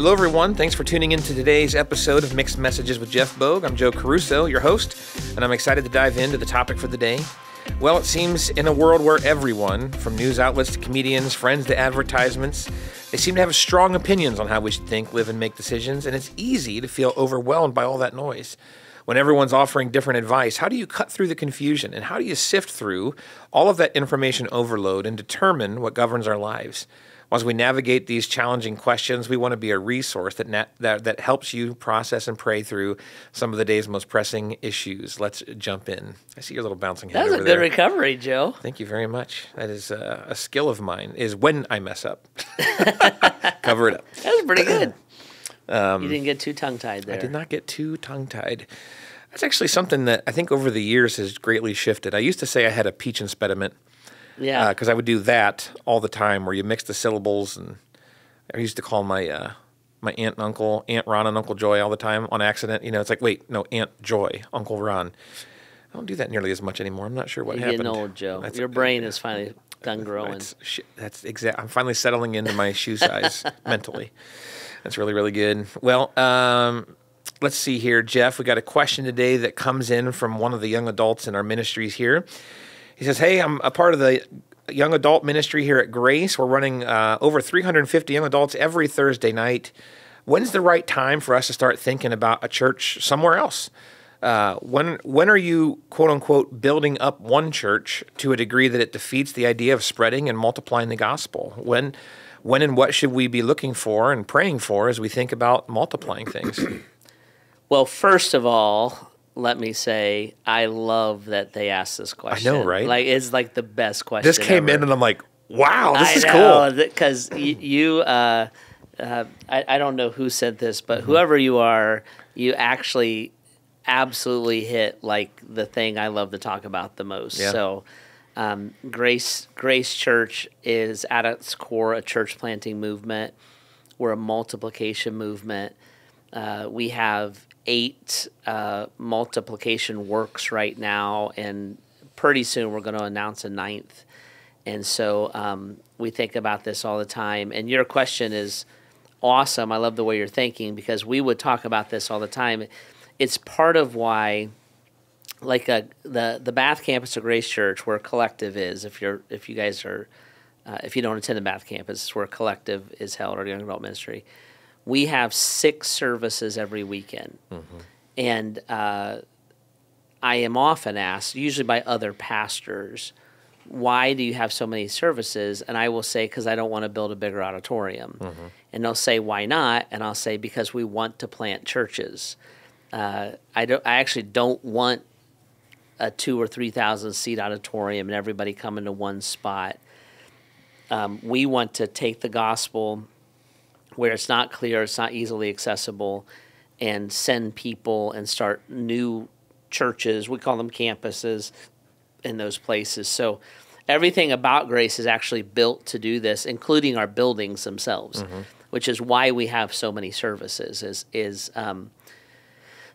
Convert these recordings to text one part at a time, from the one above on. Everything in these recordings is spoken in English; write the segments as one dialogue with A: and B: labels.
A: Hello, everyone. Thanks for tuning in to today's episode of Mixed Messages with Jeff Bogue. I'm Joe Caruso, your host, and I'm excited to dive into the topic for the day. Well, it seems in a world where everyone, from news outlets to comedians, friends to advertisements, they seem to have strong opinions on how we should think, live, and make decisions, and it's easy to feel overwhelmed by all that noise. When everyone's offering different advice, how do you cut through the confusion, and how do you sift through all of that information overload and determine what governs our lives? As we navigate these challenging questions, we want to be a resource that helps you process and pray through some of the day's most pressing issues. Let's jump in. I see your little bouncing head over there.
B: That was a good recovery, Joe.
A: Thank you very much. That is a skill of mine, is when I mess up. Cover it up.
B: That was pretty good. You didn't get too tongue-tied there.
A: I did not get too tongue-tied. That's actually something that I think over the years has greatly shifted. I used to say I had a peach impediment.
B: Yeah.
A: Because I would do that all the time, where you mix the syllables, and I used to call my my aunt and uncle, Aunt Ron and Uncle Joy all the time on accident. You know, it's like, wait, no, Aunt Joy, Uncle Ron. I don't do that nearly as much anymore. I'm not sure what happened.
B: You're getting old, Joe. Your brain is finally done growing.
A: That's exact. I'm finally settling into my shoe size mentally. That's really, really good. Well, let's see here, Jeff. We got a question today that comes in from one of the young adults in our ministries here. He says, hey, I'm a part of the young adult ministry here at Grace. We're running over 350 young adults every Thursday night. When's the right time for us to start thinking about a church somewhere else? When are you, quote unquote, building up one church to a degree that it defeats the idea of spreading and multiplying the gospel? When and what should we be looking for and praying for as we think about multiplying things?
B: Well, first of all, let me say, I love that they asked this question.
A: I know, right?
B: Like, it's like the best question
A: This came
B: ever.
A: in, and I'm like, wow, this is
B: cool.
A: cool.
B: Because I don't know who said this, but whoever you are, you actually absolutely hit like the thing I love to talk about the most.
A: Yeah.
B: So, Grace Church is at its core a church planting movement. We're a multiplication movement. We have 8 multiplication works right now, and pretty soon we're going to announce a 9th. And so we think about this all the time. And your question is awesome. I love the way you're thinking, because we would talk about this all the time. It's part of why, like the Bath campus of Grace Church, where Collective is. If you don't attend the Bath campus, it's where Collective is held, or Young Adult Ministry. We have 6 services every weekend. Mm-hmm. And I am often asked, usually by other pastors, why do you have so many services? And I will say, because I don't want to build a bigger auditorium. Mm-hmm. And they'll say, why not? And I'll say, because we want to plant churches. I actually don't want a 2,000 or 3,000 seat auditorium and everybody coming to one spot. We want to take the gospel where it's not clear, it's not easily accessible, and send people and start new churches. We call them campuses in those places. So everything about Grace is actually built to do this, including our buildings themselves, which is why we have so many services,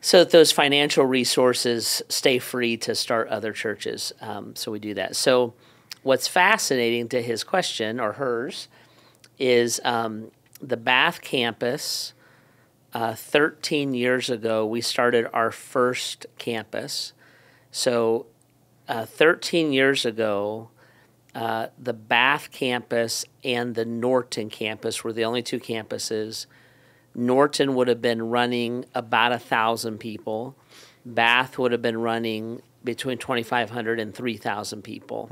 B: so that those financial resources stay free to start other churches. So we do that. So what's fascinating to his question, or hers, is the Bath campus. 13 years ago, we started our first campus. So 13 years ago, the Bath campus and the Norton campus were the only 2 campuses. Norton would have been running about 1,000 people. Bath would have been running between 2,500 and 3,000 people.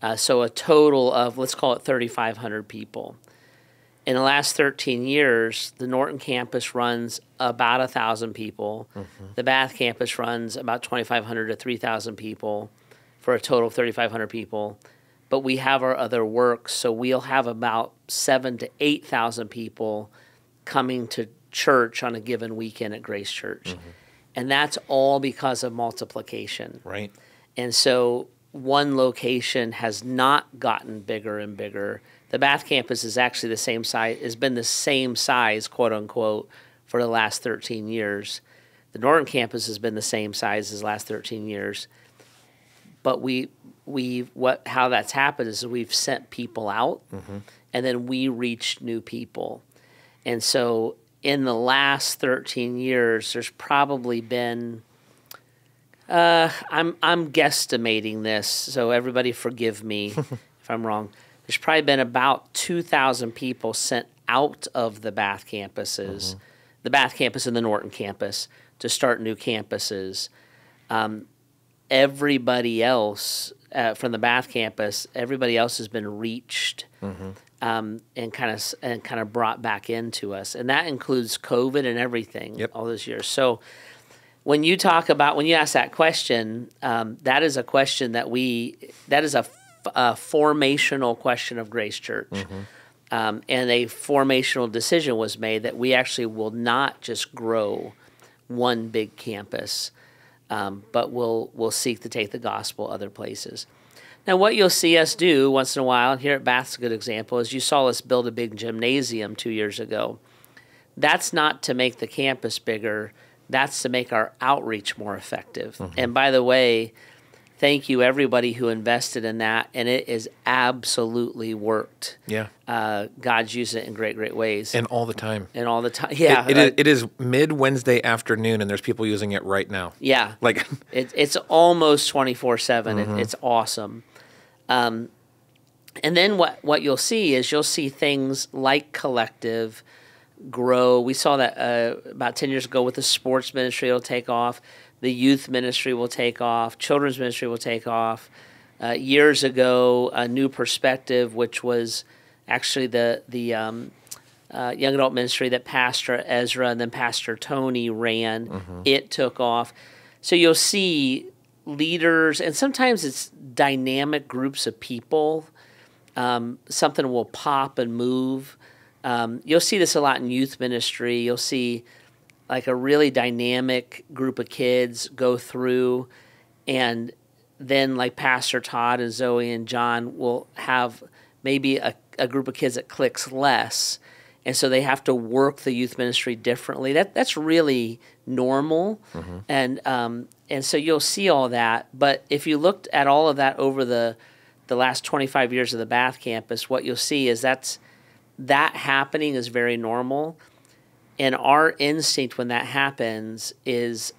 B: Mm-hmm. So a total of, let's call it 3,500 people. In the last 13 years, the Norton campus runs about 1,000 people. Mm-hmm. The Bath campus runs about 2,500 to 3,000 people for a total of 3,500 people. But we have our other works, so we'll have about 7,000 to 8,000 people coming to church on a given weekend at Grace Church. Mm-hmm. And that's all because of multiplication.
A: Right.
B: And so one location has not gotten bigger and bigger. The Bath campus is actually the same size, has been the same size, quote unquote, for the last 13 years. The Norton campus has been the same size as the last 13 years. But how that's happened is we've sent people out, mm-hmm. and then we reach new people. And so in the last 13 years, there's probably been, I'm guesstimating this, so everybody forgive me if I'm wrong. There's probably been about 2,000 people sent out of the Bath campuses, the Bath campus and the Norton campus, to start new campuses. Everybody else from the Bath campus, everybody else has been reached and kind of brought back into us, and that includes COVID and everything all those years. So when you ask that question, that is a question that is a formational question of Grace Church. And a formational decision was made that we actually will not just grow one big campus, but we'll seek to take the gospel other places. Now, what you'll see us do once in a while, and here at Bath's a good example, is you saw us build a big gymnasium 2 years ago. That's not to make the campus bigger. That's to make our outreach more effective. And by the way, thank you everybody who invested in that, and it has absolutely worked.
A: Yeah.
B: God's using it in great, great ways.
A: And all the time.
B: Yeah.
A: It is mid-Wednesday afternoon, and there's people using it right now.
B: Yeah.
A: Like
B: it's almost 24/7. It's awesome. And then what you'll see is you'll see things like Collective grow. We saw that about 10 years ago with the sports ministry. It'll take off. The youth ministry will take off. Children's ministry will take off. Years ago, a New Perspective, which was actually the young adult ministry that Pastor Ezra and then Pastor Tony ran, it took off. So you'll see leaders, and sometimes it's dynamic groups of people. Something will pop and move. You'll see this a lot in youth ministry. You'll see like a really dynamic group of kids go through, and then like Pastor Todd and Zoe and John will have maybe a group of kids that clicks less, and so they have to work the youth ministry differently. That's really normal, and so you'll see all that. But if you looked at all of that over the last 25 years of the Bath campus, what you'll see is that happening is very normal. And our instinct when that happens is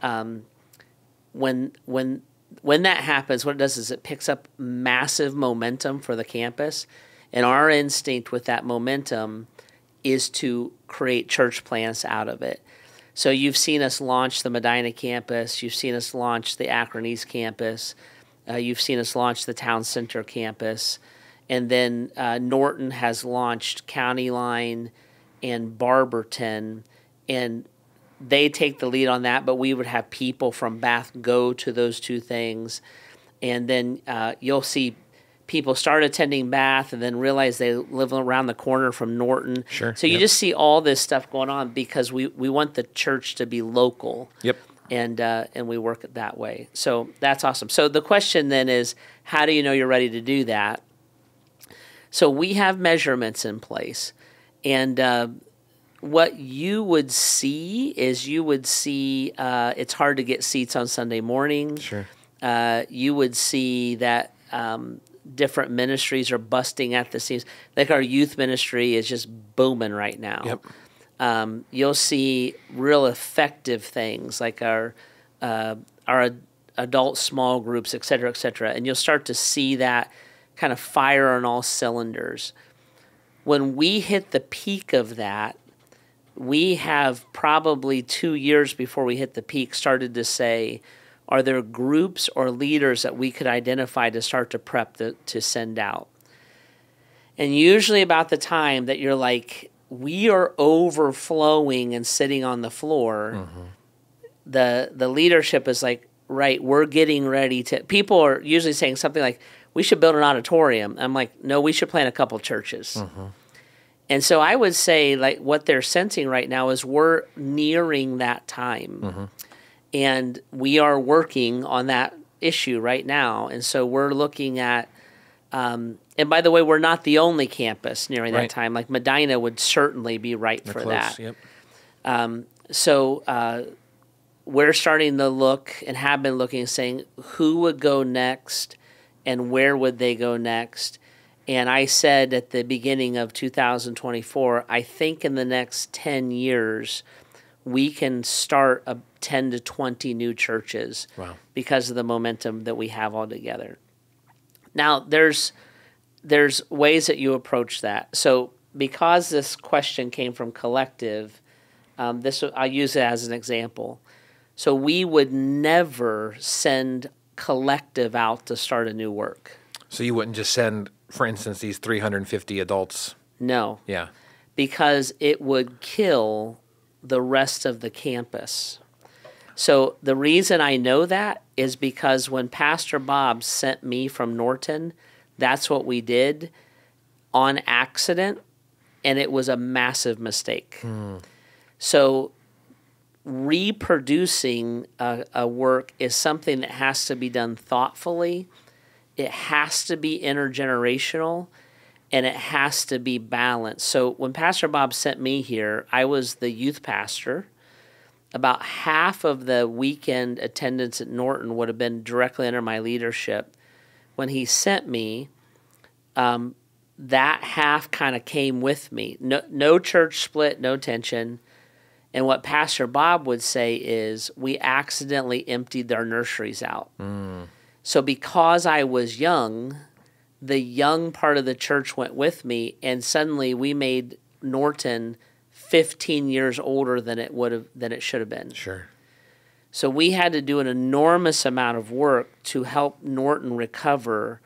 B: when that happens, what it does is it picks up massive momentum for the campus. And our instinct with that momentum is to create church plants out of it. So you've seen us launch the Medina campus. You've seen us launch the Akron East campus. You've seen us launch the Town Center campus. And then Norton has launched County Line and Barberton, and they take the lead on that, but we would have people from Bath go to those two things. And then you'll see people start attending Bath and then realize they live around the corner from Norton.
A: Sure.
B: So you just see all this stuff going on because we want the church to be local.
A: Yep.
B: And we work it that way. So that's awesome. So the question then is, how do you know you're ready to do that? So we have measurements in place. And what you would see is it's hard to get seats on Sunday morning.
A: Sure.
B: You would see that different ministries are busting at the seams. Like our youth ministry is just booming right now.
A: Yep.
B: You'll see real effective things like our adult small groups, et cetera, and you'll start to see that kind of fire on all cylinders. When we hit the peak of that, we have probably 2 years before we hit the peak started to say, are there groups or leaders that we could identify to start to prep to send out? And usually about the time that you're like, we are overflowing and sitting on the floor, the leadership is like, right, we're getting ready to, people are usually saying something like, we should build an auditorium. I'm like, no, we should plant a couple churches. And so I would say like what they're sensing right now is we're nearing that time. And we are working on that issue right now. And so we're looking at, and by the way, we're not the only campus nearing that time. Like Medina would certainly be right for that.
A: Yep.
B: So we're starting to look and have been looking and saying who would go next and where would they go next. And I said at the beginning of 2024, I think in the next 10 years, we can start 10 to 20 new churches.
A: Wow.
B: Because of the momentum that we have all together. Now, there's ways that you approach that. So because this question came from Collective, I'll use it as an example. So we would never send Collective out to start a new work.
A: So you wouldn't just send, for instance, these 350 adults?
B: No.
A: Yeah.
B: Because it would kill the rest of the campus. So the reason I know that is because when Pastor Bob sent me from Norton, that's what we did on accident, and it was a massive mistake. So reproducing a work is something that has to be done thoughtfully. It has to be intergenerational, and it has to be balanced. So when Pastor Bob sent me here, I was the youth pastor. About half of the weekend attendance at Norton would have been directly under my leadership. When he sent me, that half kind of came with me. No church split, no tension. And what Pastor Bob would say is, we accidentally emptied their nurseries out. So because I was young, the young part of the church went with me, and suddenly we made Norton 15 years older than it should have been.
A: Sure.
B: So we had to do an enormous amount of work to help Norton recover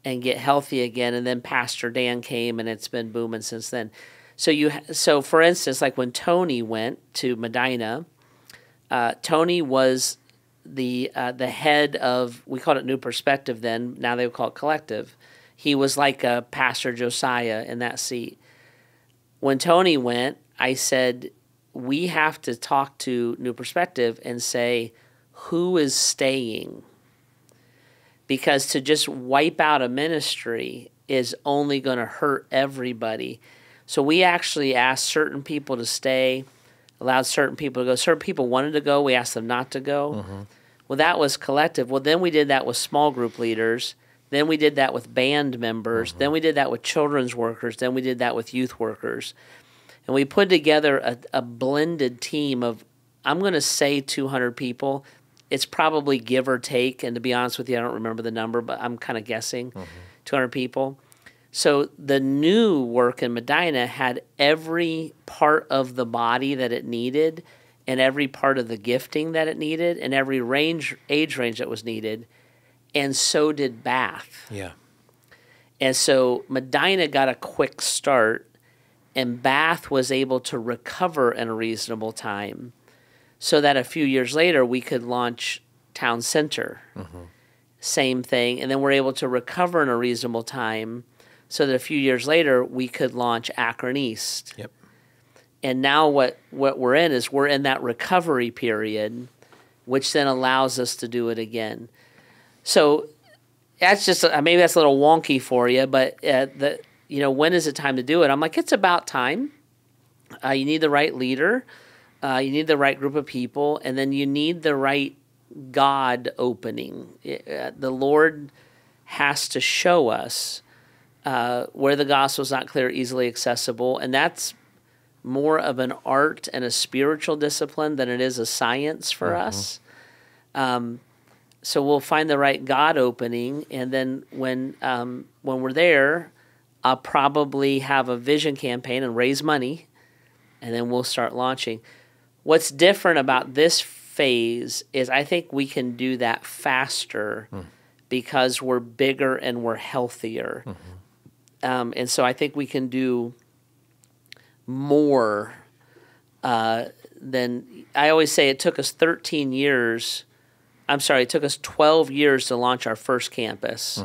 B: and get healthy again. And then Pastor Dan came, and it's been booming since then. So for instance, like when Tony went to Medina, Tony was the head of, we called it New Perspective then. Now they would call it Collective. He was like a Pastor Josiah in that seat. When Tony went, I said, we have to talk to New Perspective and say, who is staying? Because to just wipe out a ministry is only going to hurt everybody. So we actually asked certain people to stay, allowed certain people to go. Certain people wanted to go. We asked them not to go. Well, that was Collective. Well, then we did that with small group leaders. Then we did that with band members. Then we did that with children's workers. Then we did that with youth workers. And we put together a blended team of, I'm going to say 200 people. It's probably give or take. And to be honest with you, I don't remember the number, but I'm kind of guessing 200 people. So the new work in Medina had every part of the body that it needed, and every part of the gifting that it needed, and every age range that was needed. And so did Bath.
A: Yeah.
B: And so Medina got a quick start, and Bath was able to recover in a reasonable time so that a few years later we could launch Town Center. Same thing. And then we're able to recover in a reasonable time so that a few years later we could launch Akron East.
A: Yep.
B: And now what we're in is we're in that recovery period, which then allows us to do it again. So that's just, maybe that's a little wonky for you, but when is it time to do it? I'm like, it's about time. You need the right leader. You need the right group of people. And then you need the right God opening. The Lord has to show us where the gospel is not clear, easily accessible. And that's more of an art and a spiritual discipline than it is a science for us. So we'll find the right God opening, and then when we're there, I'll probably have a vision campaign and raise money, and then we'll start launching. What's different about this phase is I think we can do that faster because we're bigger and we're healthier. And so I think we can do more than, I always say it took us 13 years. It took us 12 years to launch our first campus.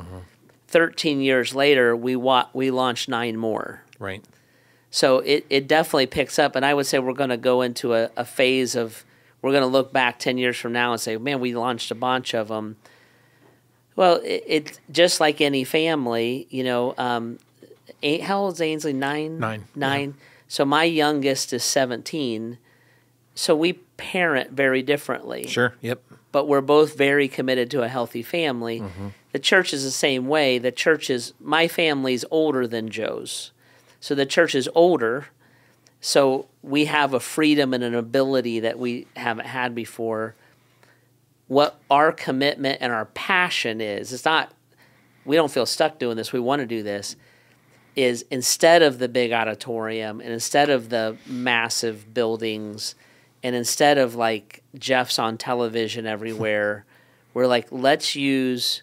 B: 13 years later, we launched 9 more.
A: Right.
B: So it definitely picks up, and I would say we're going to go into a phase of, we're going to look back 10 years from now and say, man, we launched a bunch of them. Well, it's just like any family, how old is Ainsley? 9?
A: 9.
B: 9. Yeah. So my youngest is 17. So we parent very differently.
A: Sure, yep.
B: But we're both very committed to a healthy family. The church is the same way. The church is, my family's older than Joe's. So the church is older. So we have a freedom and an ability that we haven't had before. What our commitment and our passion is, it's not, we don't feel stuck doing this, we want to do this, is instead of the big auditorium and instead of the massive buildings and instead of like Jeff's on television everywhere, we're like, let's use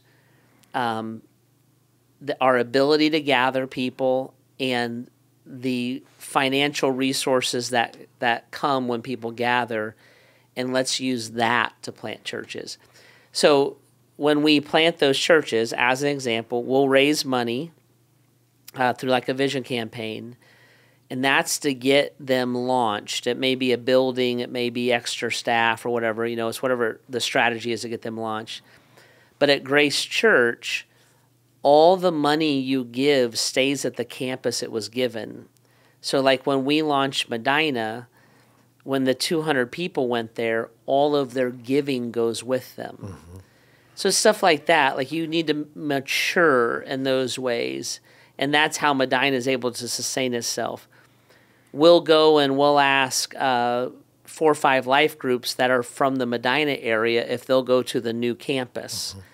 B: our ability to gather people and the financial resources that come when people gather, and let's use that to plant churches. So when we plant those churches, as an example, we'll raise money through like a vision campaign, and that's to get them launched. It may be a building, it may be extra staff or whatever, it's whatever the strategy is to get them launched. But at Grace Church, all the money you give stays at the campus it was given. So like when we launched Medina, when the 200 people went there, all of their giving goes with them. Mm-hmm. So stuff like that, like you need to mature in those ways. And that's how Medina is able to sustain itself. We'll go and we'll ask 4 or 5 life groups that are from the Medina area if they'll go to the new campus. Mm-hmm.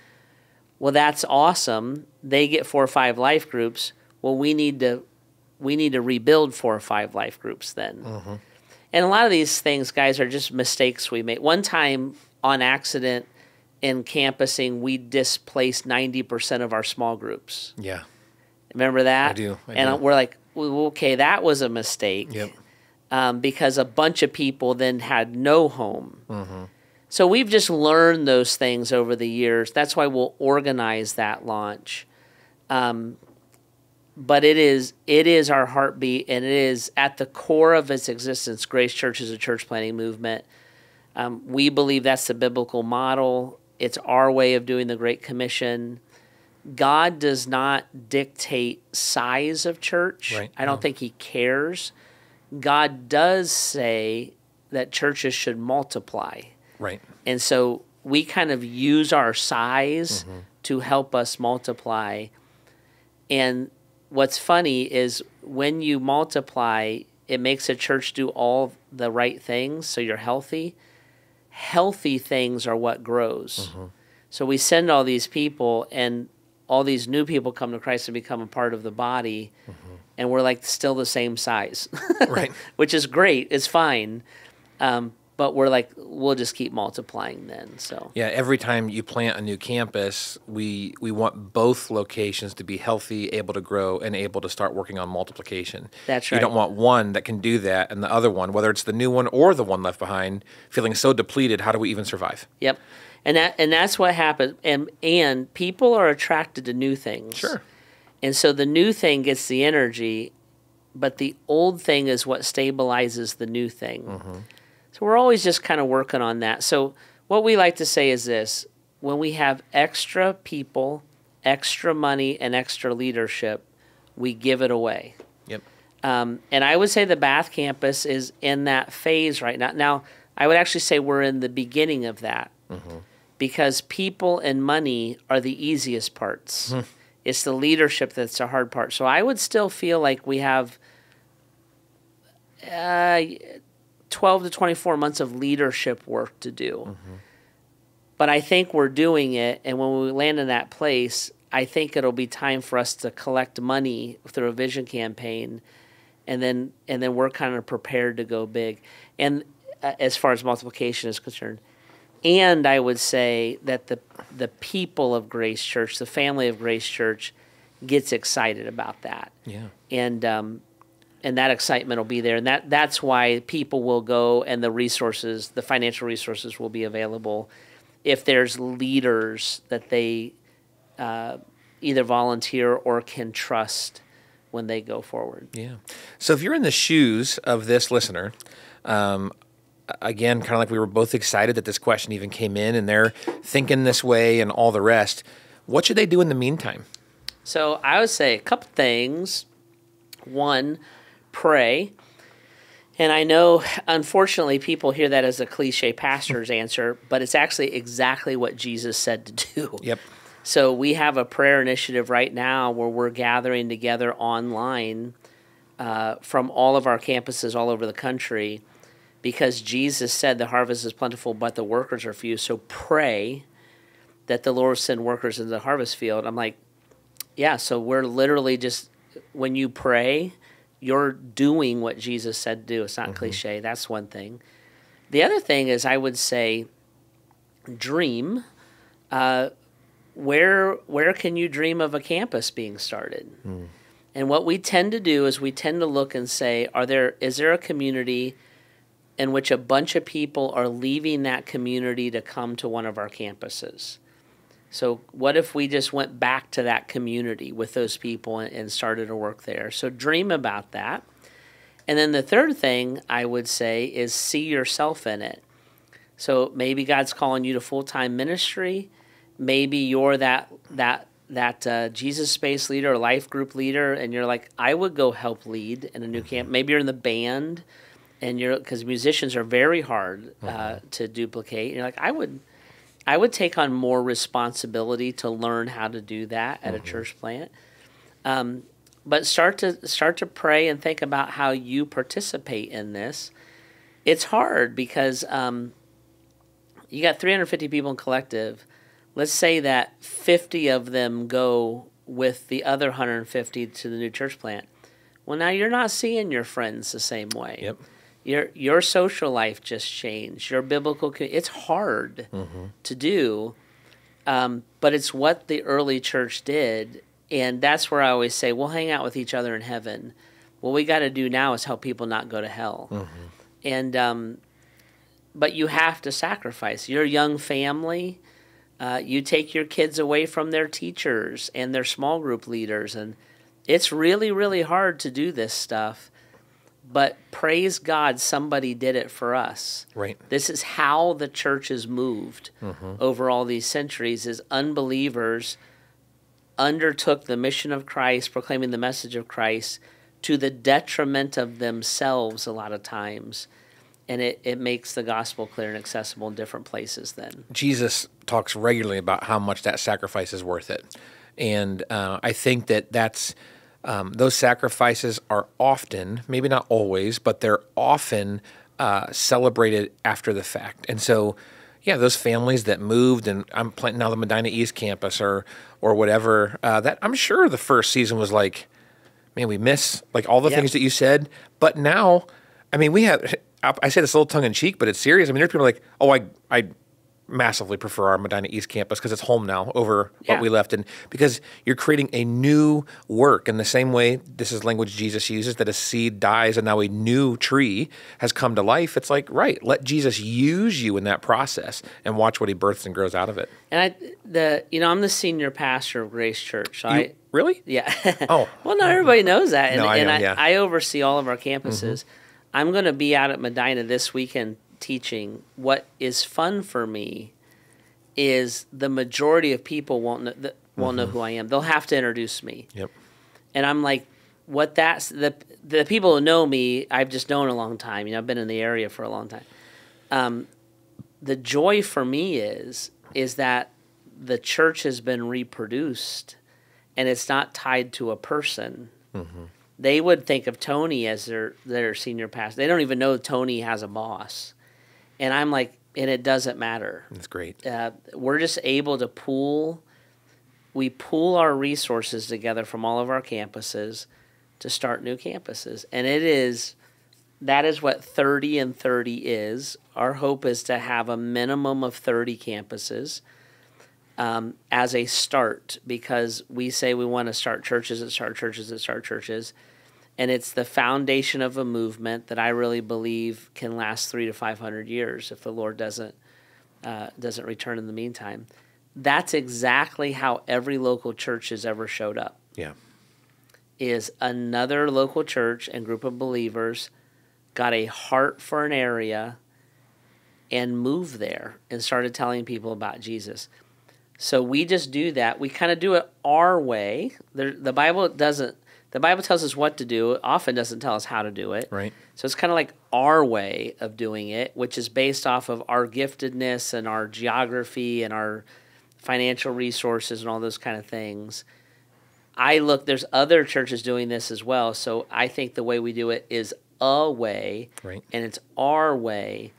B: Well, that's awesome. They get 4 or 5 life groups. Well, we need to rebuild 4 or 5 life groups then. Mm-hmm. And a lot of these things, guys, are just mistakes we make. One time, on accident, in campusing, we displaced 90% of our small groups.
A: Yeah.
B: Remember that?
A: I do.
B: And we're like, well, okay, that was a mistake.
A: Yep.
B: Because a bunch of people then had no home. Mm-hmm. So we've just learned those things over the years. That's why we'll organize that launch. But it is our heartbeat, and it is at the core of its existence. Grace Church is a church planting movement. We believe that's the biblical model. It's our way of doing the Great Commission. God does not dictate size of church.
A: Right.
B: I don't think he cares. God does say that churches should multiply.
A: Right.
B: And so we kind of use our size to help us multiply. And what's funny is when you multiply, it makes a church do all the right things, so you're healthy. Healthy things are what grows. Mm-hmm. So we send all these people, and all these new people come to Christ and become a part of the body, and we're like still the same size.
A: Right.
B: Which is great. It's fine. But we're like, we'll just keep multiplying then. So
A: yeah, every time you plant a new campus, we want both locations to be healthy, able to grow, and able to start working on multiplication.
B: That's right.
A: You don't want one that can do that and the other one, whether it's the new one or the one left behind, feeling so depleted. How do we even survive?
B: Yep. And that's what happens. And people are attracted to new things.
A: Sure.
B: And so the new thing gets the energy, but the old thing is what stabilizes the new thing. Mm-hmm. So we're always just kind of working on that. So what we like to say is this: when we have extra people, extra money, and extra leadership, we give it away.
A: Yep.
B: And I would say the Bath campus is in that phase right now. Now, I would actually say we're in the beginning of that because people and money are the easiest parts. It's the leadership that's the hard part. So I would still feel like we have 12 to 24 months of leadership work to do. But I think we're doing it, and when we land in that place, I think it'll be time for us to collect money through a vision campaign, and then we're kind of prepared to go big. And as far as multiplication is concerned, and I would say that the people of Grace Church, the family of Grace Church, gets excited about that.
A: Yeah.
B: And that excitement will be there. And that's why people will go, and the financial resources will be available if there's leaders that they either volunteer or can trust when they go forward.
A: Yeah. So if you're in the shoes of this listener, again, kind of like we were both excited that this question even came in, and they're thinking this way and all the rest, what should they do in the meantime?
B: So I would say a couple things. One, pray. And I know, unfortunately, people hear that as a cliche pastor's answer, but it's actually exactly what Jesus said to do.
A: Yep.
B: So we have a prayer initiative right now where we're gathering together online from all of our campuses all over the country, because Jesus said the harvest is plentiful, but the workers are few. So pray that the Lord send workers into the harvest field. I'm like, yeah, so we're literally just, when you pray, you're doing what Jesus said to do. It's not cliche. That's one thing. The other thing is, I would say, dream. Where can you dream of a campus being started? And what we tend to do is we tend to look and say, is there a community in which a bunch of people are leaving that community to come to one of our campuses? So what if we just went back to that community with those people and started to work there? So dream about that. And then the third thing I would say is see yourself in it. So maybe God's calling you to full-time ministry. Maybe you're that Jesus Space leader or life group leader, and you're like, I would go help lead in a new camp. Maybe you're in the band, and because musicians are very hard to duplicate. You're like, I would take on more responsibility to learn how to do that at a church plant. But start to pray and think about how you participate in this. It's hard because you got 350 people in collective. Let's say that 50 of them go with the other 150 to the new church plant. Well, now you're not seeing your friends the same way.
A: Yep.
B: Your social life just changed. Your biblical, it's hard to do, but it's what the early church did, and that's where I always say, we'll hang out with each other in heaven. What we got to do now is help people not go to hell. And but you have to sacrifice. Your young family, you take your kids away from their teachers and their small group leaders, and it's really, really hard to do this stuff. But praise God, somebody did it for us.
A: Right.
B: This is how the church has moved over all these centuries, is unbelievers undertook the mission of Christ, proclaiming the message of Christ, to the detriment of themselves a lot of times. And it makes the gospel clear and accessible in different places then.
A: Jesus talks regularly about how much that sacrifice is worth it. And I think that's those sacrifices are often, maybe not always, but they're often celebrated after the fact. And so, yeah, those families that moved, and I'm planting now the Medina East campus or whatever, that I'm sure the first season was like, man, we miss like all the things that you said. But now, I mean, we have, I say this a little tongue in cheek, but it's serious. I mean, there's people like, oh, I massively prefer our Medina East campus because it's home now over what we left. And because you're creating a new work in the same way, this is language Jesus uses, that a seed dies and now a new tree has come to life. It's like, right, let Jesus use you in that process and watch what he births and grows out of it.
B: And I'm the senior pastor of Grace Church. So
A: Really?
B: Yeah.
A: Oh.
B: Well, not everybody knows that. And,
A: no, I know,
B: I oversee all of our campuses. I'm going to be out at Medina this weekend teaching. What is fun for me is the majority of people won't know who I am. They'll have to introduce me.
A: Yep.
B: And I'm like, the people who know me, I've just known a long time. I've been in the area for a long time. The joy for me is that the church has been reproduced, and it's not tied to a person. They would think of Tony as their senior pastor. They don't even know Tony has a boss. And I'm like, and it doesn't matter.
A: That's great.
B: We're just able to pool our resources together from all of our campuses to start new campuses. And that is what 30 and 30 is. Our hope is to have a minimum of 30 campuses as a start, because we say we want to start churches that start churches that start churches. And it's the foundation of a movement that I really believe can last 300 to 500 years if the Lord doesn't return in the meantime. That's exactly how every local church has ever showed up.
A: Yeah.
B: Is another local church and group of believers got a heart for an area and moved there and started telling people about Jesus. So we just do that. We kind of do it our way. The Bible tells us what to do. It often doesn't tell us how to do it.
A: Right.
B: So it's kind of like our way of doing it, which is based off of our giftedness and our geography and our financial resources and all those kind of things. There's other churches doing this as well. So I think the way we do it is a way,
A: right,
B: and it's our way.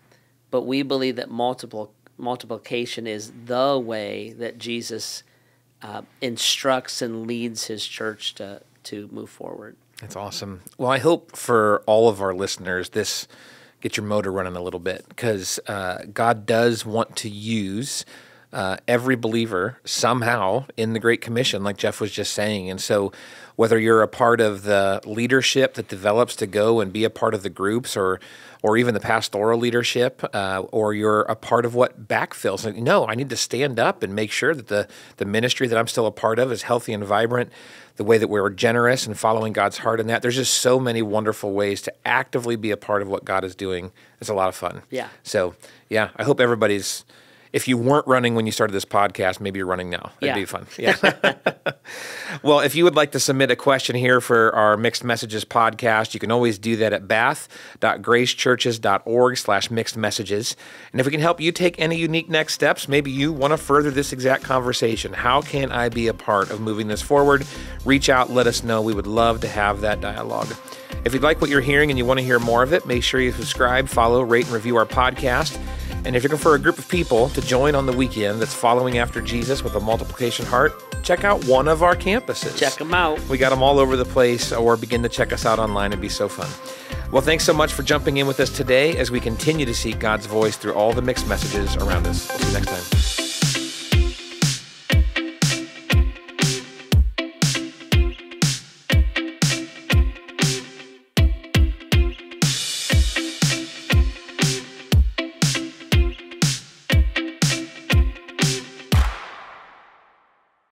B: But we believe that multiplication is the way that Jesus instructs and leads his church to move forward.
A: That's awesome. Well, I hope for all of our listeners, this gets your motor running a little bit, because God does want to use every believer somehow in the Great Commission, like Jeff was just saying. And so whether you're a part of the leadership that develops to go and be a part of the groups, or even the pastoral leadership, or you're a part of what backfills. Like, no, I need to stand up and make sure that the ministry that I'm still a part of is healthy and vibrant, the way that we're generous and following God's heart in that. There's just so many wonderful ways to actively be a part of what God is doing. It's a lot of fun.
B: Yeah.
A: So, yeah, I hope everybody's, if you weren't running when you started this podcast, maybe you're running now. That'd be fun. Yeah. Well, if you would like to submit a question here for our Mixed Messages podcast, you can always do that at bath.gracechurches.org/mixed messages. And if we can help you take any unique next steps, maybe you want to further this exact conversation. How can I be a part of moving this forward? Reach out, let us know. We would love to have that dialogue. If you'd like what you're hearing and you want to hear more of it, make sure you subscribe, follow, rate, and review our podcast. And if you're looking for a group of people to join on the weekend that's following after Jesus with a multiplication heart, check out one of our campuses.
B: Check them out.
A: We got them all over the place, or begin to check us out online. It'd be so fun. Well, thanks so much for jumping in with us today as we continue to seek God's voice through all the mixed messages around us. See you next time.